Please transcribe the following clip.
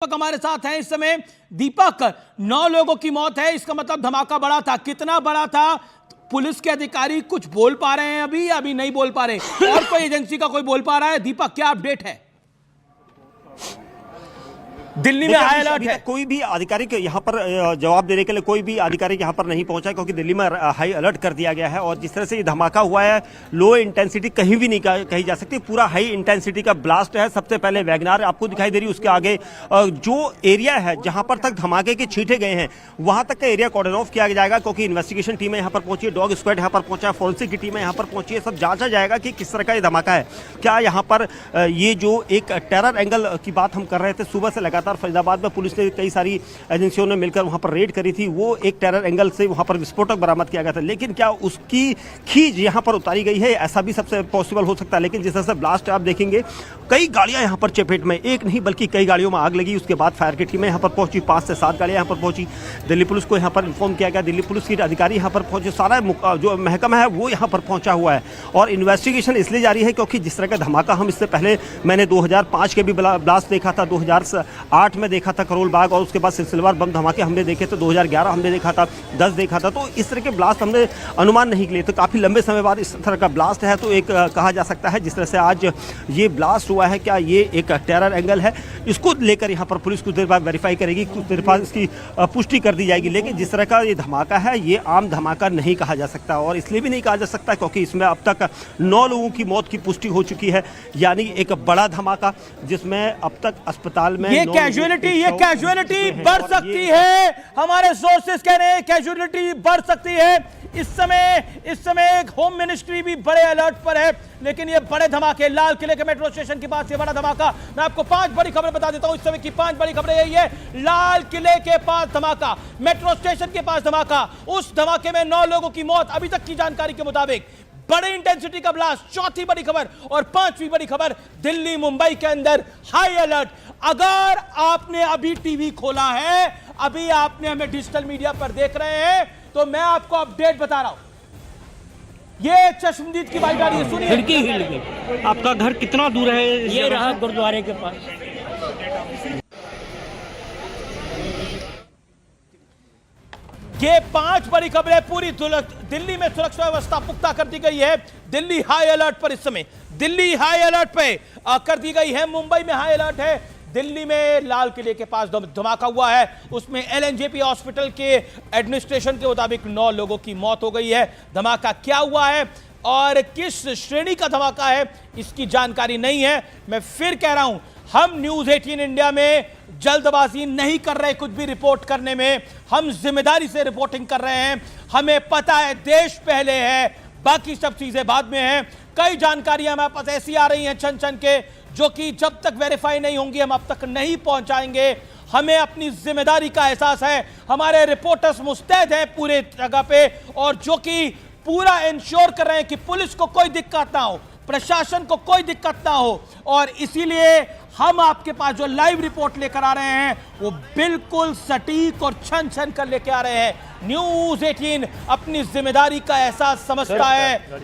दीपक हमारे साथ हैं इस समय। दीपक, 9 लोगों की मौत है, इसका मतलब धमाका बड़ा था। कितना बड़ा था? पुलिस के अधिकारी कुछ बोल पा रहे हैं अभी नहीं बोल पा रहे, और कोई एजेंसी का कोई बोल पा रहा है? दीपक, क्या अपडेट है? दिल्ली में हाई अलर्ट है। कोई भी आधिकारिक यहाँ पर जवाब देने के लिए कोई भी आधिकारिक यहाँ पर नहीं पहुंचा, क्योंकि दिल्ली में हाई अलर्ट कर दिया गया है। और जिस तरह से ये धमाका हुआ है, लो इंटेंसिटी कहीं भी नहीं कही जा सकती, पूरा हाई इंटेंसिटी का ब्लास्ट है। सबसे पहले वैगनार आपको दिखाई दे रही है, उसके आगे जो एरिया है जहां पर तक धमाके के छींटे गए हैं वहां तक का एरिया कॉर्डन ऑफ किया जाएगा, क्योंकि इन्वेस्टिगेशन टीमें यहाँ पर पहुंची है, डॉग स्क्वाड यहाँ पर पहुंचा है, फोरेंसिक की टीमें यहाँ पर पहुंची है। सब जांचा जाएगा कि किस तरह का ये धमाका है। क्या यहाँ पर ये जो एक टेरर एंगल की बात हम कर रहे थे, सुबह से लगातार फरीदाबाद में पुलिस ने कई सारी एजेंसियों ने मिलकर वहां पर रेड करी थी, वो एक टेरर एंगल से वहां पर विस्फोटक बरामद किया गया था। लेकिन क्या उसकी खींच यहां पर उतारी गई है? ऐसा भी सबसे पॉसिबल हो सकता है। लेकिन जिस तरह से ब्लास्ट आप देखेंगे, कई गाड़ियां यहां पर चपेट में, एक नहीं बल्कि कई गाड़ियों में आग लगी। उसके बाद फायर की टीमें यहां पर पहुंची, 5 से 7 गाड़ियां यहां पर पहुंची। दिल्ली पुलिस को यहां पर इन्फॉर्म किया गया, दिल्ली पुलिस के अधिकारी यहां पर पहुंचे, सारा जो महकमा है वो यहां पर पहुंचा हुआ है। और इन्वेस्टिगेशन इसलिए जारी है क्योंकि जिस तरह का धमाका हम इससे पहले मैंने 2005 के भी ब्लास्ट देखा था, 2008 में देखा था करोल बाग, और उसके बाद सिलसिलेवार बम धमाके हमने देखे थे, 2011 हमने देखा था, 10 देखा था। तो इस तरह के ब्लास्ट हमने अनुमान नहीं लिए, तो काफ़ी लंबे समय बाद इस तरह का ब्लास्ट है। तो एक कहा जा सकता है जिस तरह से आज ये ब्लास्ट हुआ है, क्या ये एक टेरर एंगल है? इसको लेकर यहाँ पर पुलिस कुछ देर बाद वेरीफाई करेगी, कुछ देर बाद इसकी पुष्टि कर दी जाएगी। लेकिन जिस तरह का ये धमाका है, ये आम धमाका नहीं कहा जा सकता, और इसलिए भी नहीं कहा जा सकता क्योंकि इसमें अब तक 9 लोगों की मौत की पुष्टि हो चुकी है, यानी एक बड़ा धमाका जिसमें अब तक अस्पताल में ये कैजुअलिटी बढ़ सकती है। हमारे सोर्सेस कह रहे हैं कैजुअलिटी बढ़ सकती है। इस समय होम मिनिस्ट्री भी बड़े अलर्ट पर है। लेकिन ये बड़े धमाके, लाल किले के मेट्रो स्टेशन के पास ये बड़ा धमाका, मैं आपको 5 बड़ी खबरें बता देता हूं। इस समय की 5 बड़ी खबरें यही है। लाल किले के पास धमाका, मेट्रो स्टेशन के पास धमाका, उस धमाके में 9 लोगों की मौत अभी तक की जानकारी के मुताबिक। बड़े इंटेंसिटी का ब्लास्ट, चौथी बड़ी खबर। और 5वीं बड़ी खबर, दिल्ली मुंबई के अंदर हाई अलर्ट। अगर आपने अभी टीवी खोला है, अभी आपने हमें डिजिटल मीडिया पर देख रहे हैं, तो मैं आपको अपडेट बता रहा हूं। ये चश्मदीद की बाइक आ रही है, सुनिए। खिड़की हिल गई। आपका घर कितना दूर है? ये रहा गुरुद्वारे के पास। ये 5 बड़ी खबरें। पूरी दिल्ली में सुरक्षा व्यवस्था पुख्ता कर दी गई है। दिल्ली हाई अलर्ट पर इस समय, दिल्ली हाई अलर्ट पे कर दी गई है। मुंबई में हाई अलर्ट है। दिल्ली में लाल किले के पास धमाका हुआ है, उसमें एलएनजेपी हॉस्पिटल के एडमिनिस्ट्रेशन के मुताबिक 9 लोगों की मौत हो गई है। धमाका क्या हुआ है और किस श्रेणी का धमाका है, इसकी जानकारी नहीं है। मैं फिर कह रहा हूं, हम न्यूज़ 18 इंडिया में जल्दबाजी नहीं कर रहे कुछ भी रिपोर्ट करने में। हम जिम्मेदारी से रिपोर्टिंग कर रहे हैं। हमें पता है देश पहले है, बाकी सब चीजें बाद में हैं। कई जानकारियां हमारे पास ऐसी आ रही हैं छन के, जो कि जब तक वेरीफाई नहीं होंगी हम अब तक नहीं पहुंचाएंगे। हमें अपनी जिम्मेदारी का एहसास है। हमारे रिपोर्टर्स मुस्तैद हैं पूरे जगह पे, और जो कि पूरा इंश्योर कर रहे हैं कि पुलिस को कोई दिक्कत ना हो, प्रशासन को कोई दिक्कत ना हो। और इसीलिए हम आपके पास जो लाइव रिपोर्ट लेकर आ रहे हैं, वो बिल्कुल सटीक और छन कर लेकर आ रहे हैं। न्यूज़ 18 अपनी जिम्मेदारी का एहसास समझता है।